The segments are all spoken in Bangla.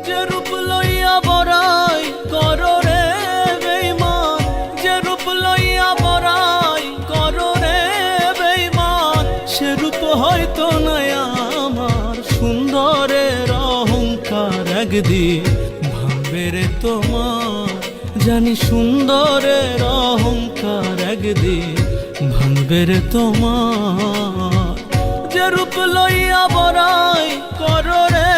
যে রূপ লইয়া বড়াই করো রে বেঈমান, যে রূপ লইয়া বড়াই করো রে বেঈমান, সে রূপ হয়তো নাই আমার সুন্দরের অহংকার একদিন ভাঙবে রে তোমার। জানি সুন্দরের অহংকার একদিন ভাঙবে রে তোমার। যে রূপ লইয়া বড়াই করো রে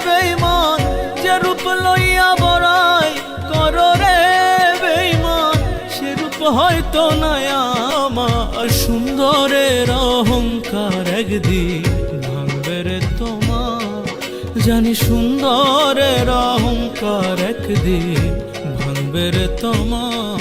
বেঈমান, যে রূপ লইয়া বড়াই করো রে বেঈমান, সে রূপ হয়তো নাই আমার সুন্দরের অহংকার একদিন ভাঙবে রে তোমার। জানি সুন্দরের অহংকার একদিন ভাঙবে রে তোমার।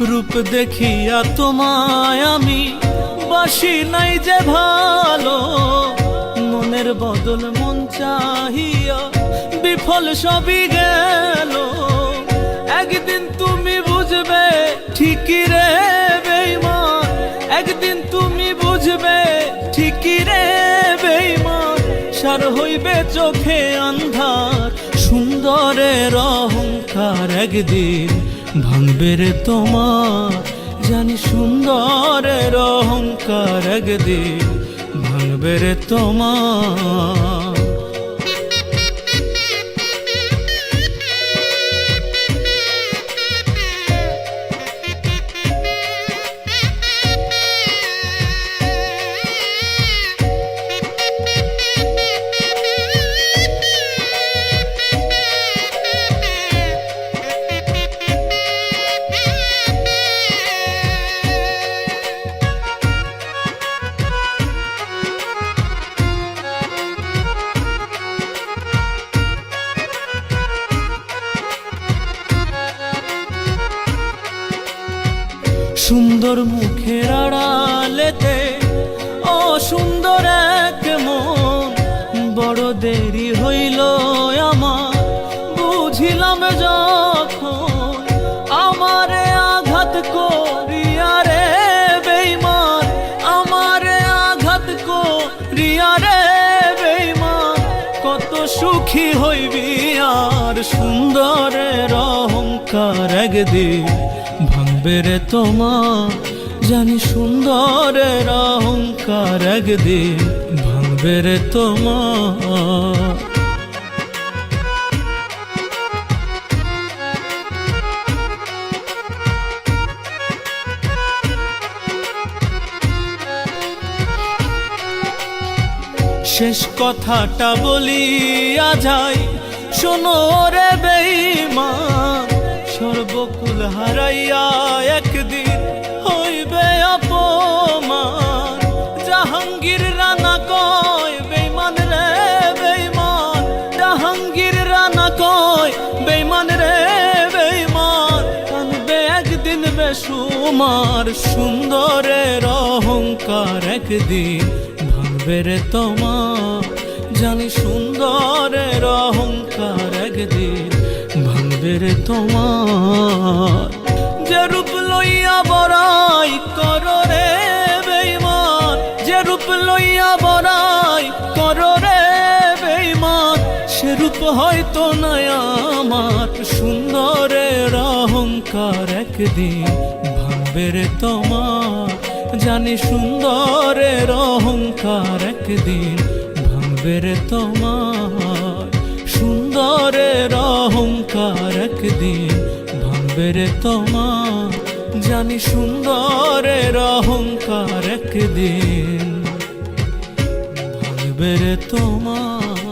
রূপ দেখিয়া তোমায় আমি বাসি নাই যে ভালো, মনের বদল মন চাহিয়া বিফল সবই গেল। একদিন তুমি বুঝবে ঠিকই রে বেঈমান, একদিন তুমি বুঝবে ঠিকই রে বেঈমান, সার হইবে চোখে আন্ধার সুন্দরের অহংকার একদিন ভাঙবে রে তোমার। জানি সুন্দরের অহংকার একদিন ভাঙবে রে তোমার। সুন্দর মুখের আড়ালেতে অসুন্দর এক মন, বড় দেরি হইল আমার বুঝিলাম যখন। আমারে আঘাত করিয়া রে বেঈমান, আমারে আঘাত করিয়া রে বেঈমান, কত সুখী হইবি আর সুন্দরের অহংকার একদিন ভাঙবে রে তোমার। জানি সুন্দরের অহংকার একদিন ভাঙবে রে তোমার। শেষ কথাটা বলিয়া যাই শোনো রে বেঈমান, সর্বকুল হারাইয়া একদিন হইবে অপমান। জাহাঙ্গীর রানা কয় বেঈমান রে বেঈমান, জাহাঙ্গীর রানা কয় বেঈমান রে বেঈমান, কানবে একদিন বেসুমার সুন্দরের অহংকার একদিন ভাঙবে রে তোমার। জানি সুন্দরের অহংকার একদিন ভাঙবে রে তোমার। যে রূপ লইয়া বড়াই করো রে বেঈমান, যে রূপ লইয়া বড়াই করো রে বেঈমান, সে রূপ হয়তো নাই আমার সুন্দরের অহংকার একদিন ভাঙবে রে তোমার। জানি সুন্দরের অহংকার একদিন ভাঙবে রে তোমার। সুন্দরের অহংকার একদিন ভাঙবে রে তোমার। জানি সুন্দরের অহংকার একদিন ভাঙবে রে তোমার।